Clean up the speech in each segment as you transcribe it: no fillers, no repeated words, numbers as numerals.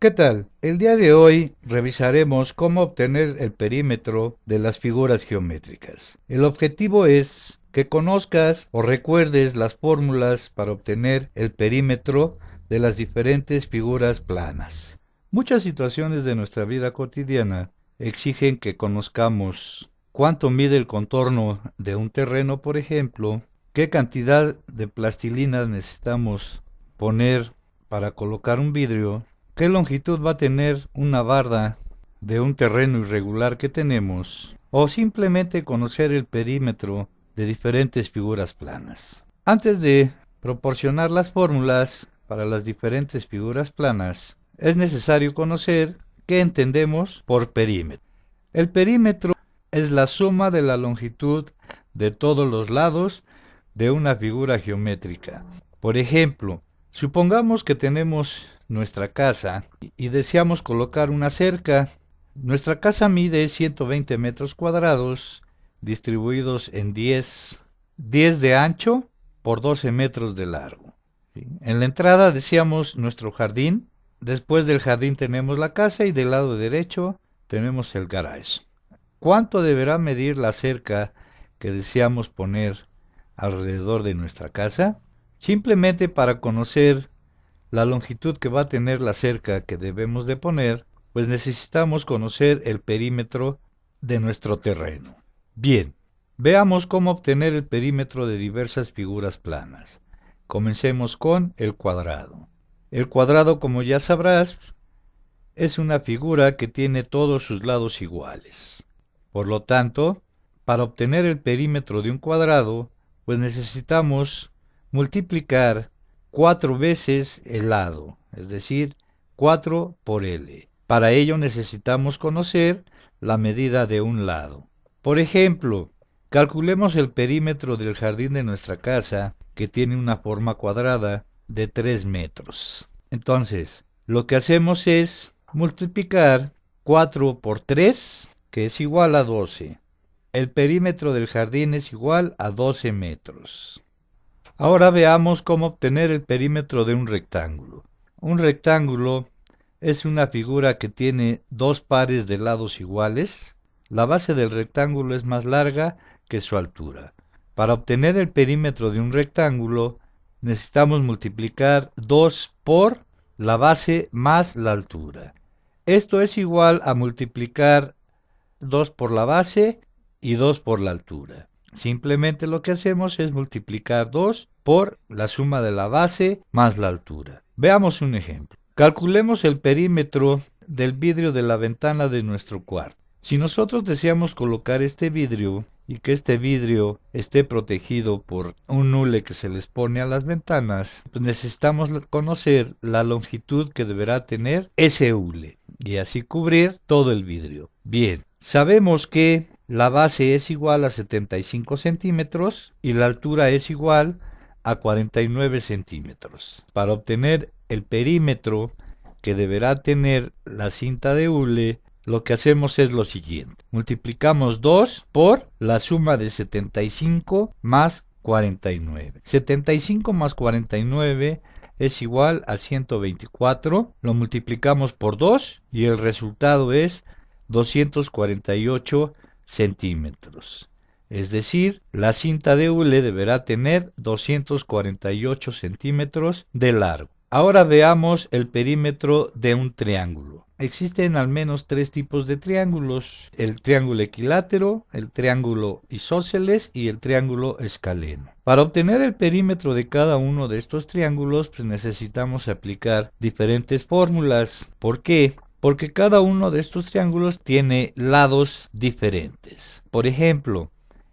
¿Qué tal? El día de hoy revisaremos cómo obtener el perímetro de las figuras geométricas. El objetivo es que conozcas o recuerdes las fórmulas para obtener el perímetro de las diferentes figuras planas. Muchas situaciones de nuestra vida cotidiana exigen que conozcamos cuánto mide el contorno de un terreno, por ejemplo, qué cantidad de plastilina necesitamos poner para colocar un vidrio, qué longitud va a tener una barda de un terreno irregular que tenemos, o simplemente conocer el perímetro de diferentes figuras planas. Antes de proporcionar las fórmulas para las diferentes figuras planas, es necesario conocer qué entendemos por perímetro. El perímetro es la suma de la longitud de todos los lados de una figura geométrica. Por ejemplo, supongamos que tenemos nuestra casa y deseamos colocar una cerca. Nuestra casa mide 120 metros cuadrados distribuidos en 10 de ancho por 12 metros de largo. En la entrada deseamos nuestro jardín, después del jardín tenemos la casa y del lado derecho tenemos el garage. ¿Cuánto deberá medir la cerca que deseamos poner alrededor de nuestra casa? Simplemente para conocer la longitud que va a tener la cerca que debemos de poner, pues necesitamos conocer el perímetro de nuestro terreno. Bien, veamos cómo obtener el perímetro de diversas figuras planas. Comencemos con el cuadrado. El cuadrado, como ya sabrás, es una figura que tiene todos sus lados iguales. Por lo tanto, para obtener el perímetro de un cuadrado, pues necesitamos multiplicar 4 veces el lado, es decir, 4 por L. Para ello necesitamos conocer la medida de un lado. Por ejemplo, calculemos el perímetro del jardín de nuestra casa, que tiene una forma cuadrada de 3 metros. Entonces, lo que hacemos es multiplicar 4 por 3, que es igual a 12. El perímetro del jardín es igual a 12 metros. Ahora veamos cómo obtener el perímetro de un rectángulo. Un rectángulo es una figura que tiene dos pares de lados iguales. La base del rectángulo es más larga que su altura. Para obtener el perímetro de un rectángulo, necesitamos multiplicar 2 por la base más la altura. Esto es igual a multiplicar 2 por la base y 2 por la altura. Simplemente lo que hacemos es multiplicar 2 por la suma de la base más la altura. Veamos un ejemplo. Calculemos el perímetro del vidrio de la ventana de nuestro cuarto. Si nosotros deseamos colocar este vidrio y que este vidrio esté protegido por un hule que se les pone a las ventanas, pues necesitamos conocer la longitud que deberá tener ese hule y así cubrir todo el vidrio. Bien, sabemos que la base es igual a 75 centímetros y la altura es igual a 49 centímetros. Para obtener el perímetro que deberá tener la cinta de hule, lo que hacemos es lo siguiente. Multiplicamos 2 por la suma de 75 más 49. 75 más 49 es igual a 124. Lo multiplicamos por 2 y el resultado es 248 centímetros. Es decir, la cinta de hule deberá tener 248 centímetros de largo. Ahora veamos el perímetro de un triángulo. Existen al menos 3 tipos de triángulos: el triángulo equilátero, el triángulo isósceles y el triángulo escaleno. Para obtener el perímetro de cada uno de estos triángulos, pues necesitamos aplicar diferentes fórmulas. ¿Por qué? Porque cada uno de estos triángulos tiene lados diferentes. Por ejemplo,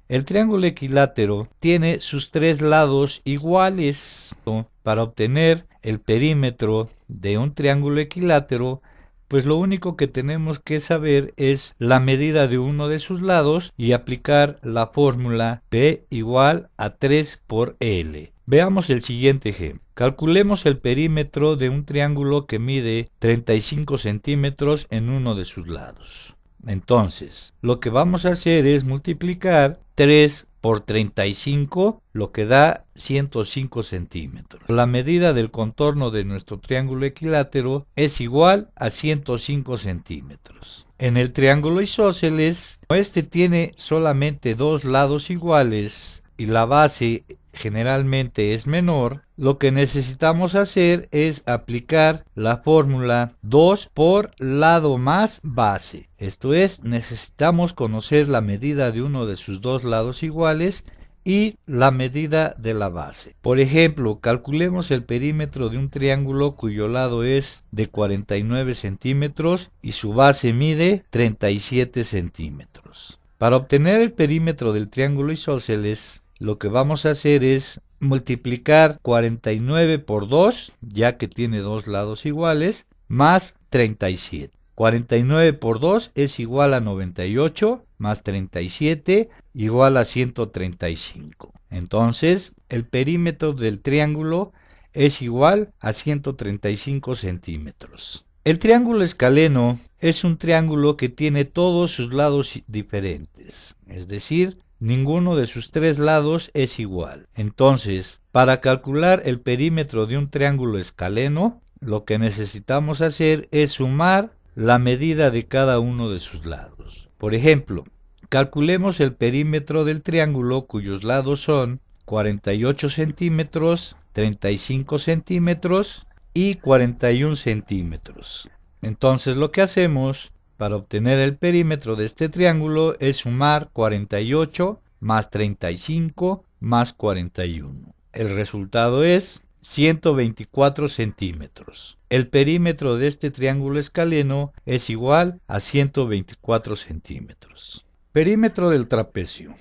el triángulo equilátero tiene sus 3 lados iguales. Para obtener el perímetro de un triángulo equilátero, pues lo único que tenemos que saber es la medida de uno de sus lados y aplicar la fórmula P igual a 3 por L. Veamos el siguiente ejemplo. Calculemos el perímetro de un triángulo que mide 35 centímetros en uno de sus lados. Entonces, lo que vamos a hacer es multiplicar 3 por 35, lo que da 105 centímetros. La medida del contorno de nuestro triángulo equilátero es igual a 105 centímetros. En el triángulo isósceles, este tiene solamente dos lados iguales y la base generalmente es menor, lo que necesitamos hacer es aplicar la fórmula 2 por lado más base. Esto es, necesitamos conocer la medida de uno de sus dos lados iguales y la medida de la base. Por ejemplo, calculemos el perímetro de un triángulo cuyo lado es de 49 centímetros y su base mide 37 centímetros. Para obtener el perímetro del triángulo isósceles, lo que vamos a hacer es multiplicar 49 por 2, ya que tiene dos lados iguales, más 37. 49 por 2 es igual a 98, más 37 igual a 135. Entonces, el perímetro del triángulo es igual a 135 centímetros. El triángulo escaleno es un triángulo que tiene todos sus lados diferentes, es decir, ninguno de sus tres lados es igual. Entonces, para calcular el perímetro de un triángulo escaleno, lo que necesitamos hacer es sumar la medida de cada uno de sus lados. Por ejemplo, calculemos el perímetro del triángulo cuyos lados son 48 centímetros, 35 centímetros y 41 centímetros. Entonces lo que hacemos para obtener el perímetro de este triángulo es sumar 48 más 35 más 41. El resultado es 124 centímetros. El perímetro de este triángulo escaleno es igual a 124 centímetros. Perímetro del trapecio.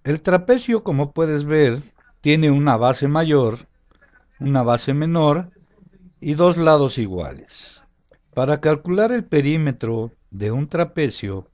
El trapecio, como puedes ver, tiene una base mayor, una base menor y dos lados iguales. Para calcular el perímetro de un trapecio,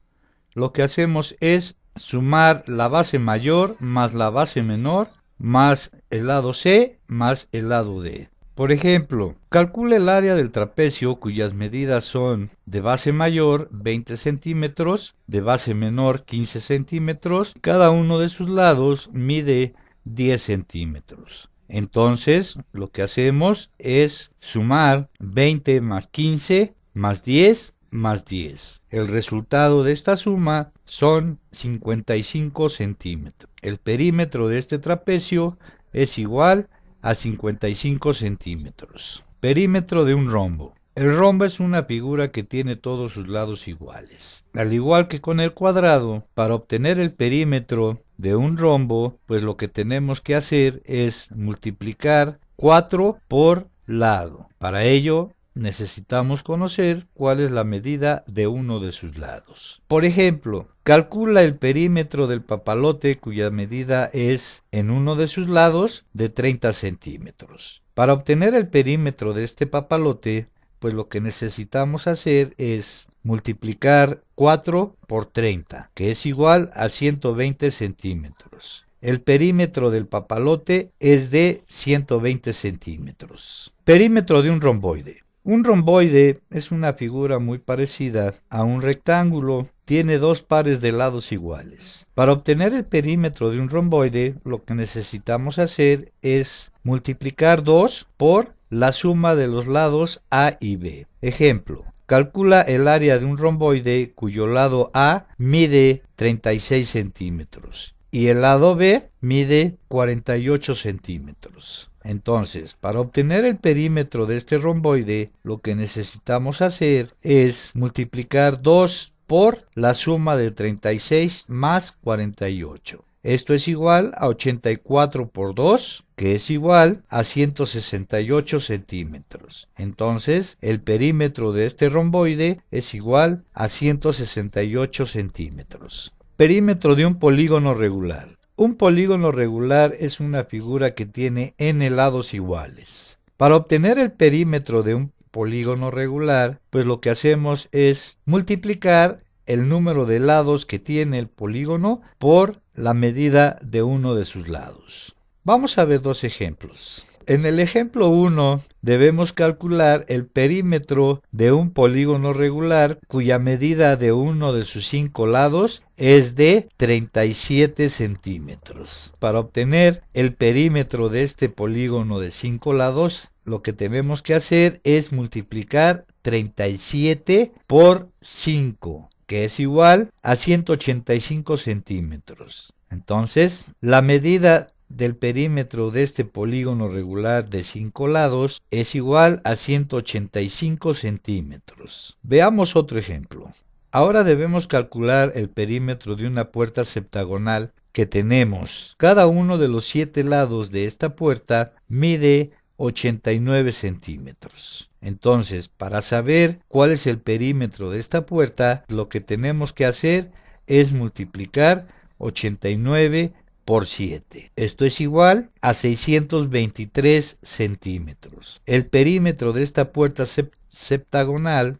lo que hacemos es sumar la base mayor más la base menor más el lado C más el lado D. Por ejemplo, calcula el área del trapecio cuyas medidas son de base mayor 20 centímetros, de base menor 15 centímetros, cada uno de sus lados mide 10 centímetros. Entonces, lo que hacemos es sumar 20 más 15 más 10 más 10. El resultado de esta suma son 55 centímetros. El perímetro de este trapecio es igual a 55 centímetros. Perímetro de un rombo. El rombo es una figura que tiene todos sus lados iguales. Al igual que con el cuadrado, para obtener el perímetro de un rombo, pues lo que tenemos que hacer es multiplicar 4 por lado. Para ello, necesitamos conocer cuál es la medida de uno de sus lados. Por ejemplo, calcula el perímetro del papalote cuya medida es en uno de sus lados de 30 centímetros. Para obtener el perímetro de este papalote, pues lo que necesitamos hacer es multiplicar 4 por 30, que es igual a 120 centímetros. El perímetro del papalote es de 120 centímetros. Perímetro de un romboide. Un romboide es una figura muy parecida a un rectángulo. Tiene dos pares de lados iguales. Para obtener el perímetro de un romboide, lo que necesitamos hacer es multiplicar 2 por la suma de los lados A y B. Ejemplo, calcula el área de un romboide cuyo lado A mide 36 centímetros y el lado B mide 48 centímetros. Entonces, para obtener el perímetro de este romboide, lo que necesitamos hacer es multiplicar 2 por la suma de 36 más 48. Esto es igual a 84 por 2, que es igual a 168 centímetros. Entonces, el perímetro de este romboide es igual a 168 centímetros. Perímetro de un polígono regular. Un polígono regular es una figura que tiene n lados iguales. Para obtener el perímetro de un polígono regular, pues lo que hacemos es multiplicar el número de lados que tiene el polígono por la medida de uno de sus lados. Vamos a ver dos ejemplos. En el ejemplo 1 debemos calcular el perímetro de un polígono regular cuya medida de uno de sus 5 lados es de 37 centímetros. Para obtener el perímetro de este polígono de 5 lados, lo que tenemos que hacer es multiplicar 37 por 5, que es igual a 185 centímetros. Entonces, la medida del perímetro de este polígono regular de 5 lados es igual a 185 centímetros. Veamos otro ejemplo. Ahora debemos calcular el perímetro de una puerta septagonal que tenemos. Cada uno de los 7 lados de esta puerta mide 89 centímetros. Entonces, para saber cuál es el perímetro de esta puerta, lo que tenemos que hacer es multiplicar 89 por 7. Esto es igual a 623 centímetros. El perímetro de esta puerta septagonal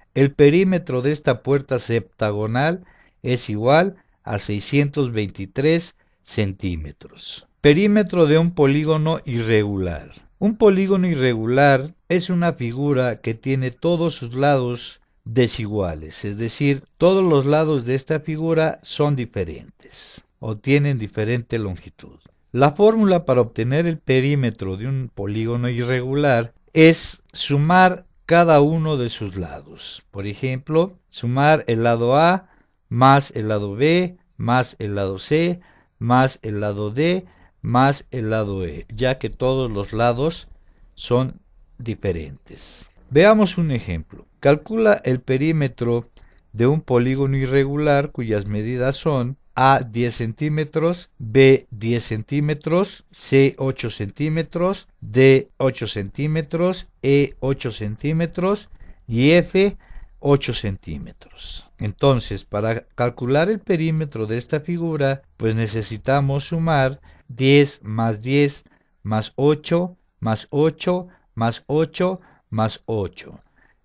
es igual a 623 centímetros. Perímetro de un polígono irregular. Un polígono irregular es una figura que tiene todos sus lados desiguales, es decir, todos los lados de esta figura son diferentes o tienen diferente longitud. La fórmula para obtener el perímetro de un polígono irregular es sumar cada uno de sus lados. Por ejemplo, sumar el lado A más el lado B más el lado C más el lado D más el lado E, ya que todos los lados son diferentes. Veamos un ejemplo. Calcula el perímetro de un polígono irregular cuyas medidas son A 10 centímetros, B 10 centímetros, C 8 centímetros, D 8 centímetros, E 8 centímetros y F 8 centímetros. Entonces, para calcular el perímetro de esta figura, pues necesitamos sumar 10 más 10 más 8 más 8 más 8 más 8.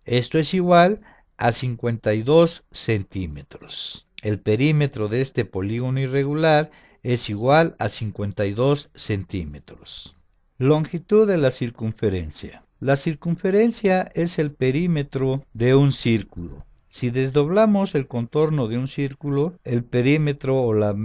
Esto es igual a 52 centímetros. El perímetro de este polígono irregular es igual a 52 centímetros. Longitud de la circunferencia. La circunferencia es el perímetro de un círculo. Si desdoblamos el contorno de un círculo, el perímetro o la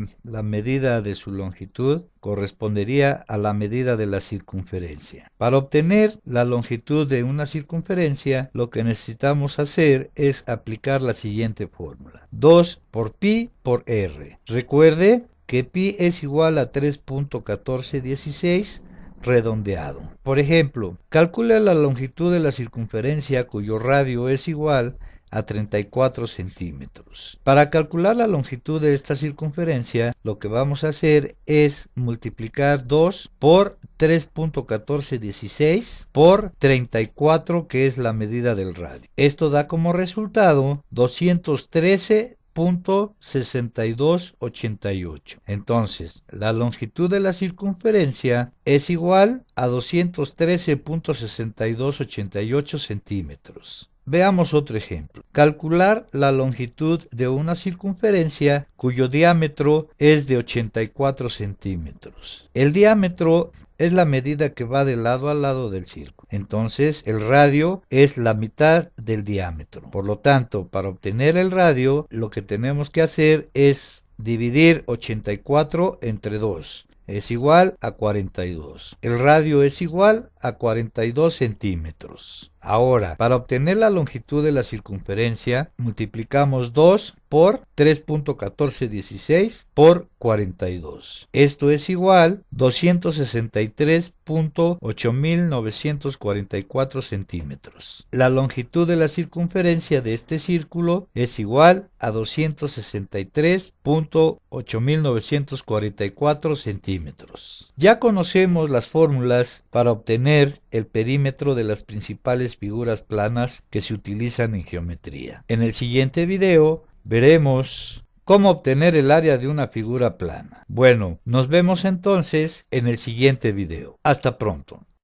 medida de su longitud correspondería a la medida de la circunferencia. Para obtener la longitud de una circunferencia, lo que necesitamos hacer es aplicar la siguiente fórmula. 2 por pi por r. Recuerde que pi es igual a 3.1416 redondeado. Por ejemplo, calcule la longitud de la circunferencia cuyo radio es igual a 34 centímetros. Para calcular la longitud de esta circunferencia, lo que vamos a hacer es multiplicar 2 por 3.1416 por 34, que es la medida del radio. Esto da como resultado 213.6288. Entonces, la longitud de la circunferencia es igual a 213.6288 centímetros. Veamos otro ejemplo. Calcular la longitud de una circunferencia cuyo diámetro es de 84 centímetros. El diámetro es la medida que va de lado a lado del círculo. Entonces, el radio es la mitad del diámetro. Por lo tanto, para obtener el radio, lo que tenemos que hacer es dividir 84 entre 2. Es igual a 42. El radio es igual a 42 centímetros. Ahora, para obtener la longitud de la circunferencia, multiplicamos 2 por 3.1416 por 42. Esto es igual a 263.8944 centímetros. La longitud de la circunferencia de este círculo es igual a 263.8944 centímetros. Ya conocemos las fórmulas para obtener el perímetro de las principales figuras planas que se utilizan en geometría. En el siguiente video veremos cómo obtener el área de una figura plana. Bueno, nos vemos entonces en el siguiente video. Hasta pronto.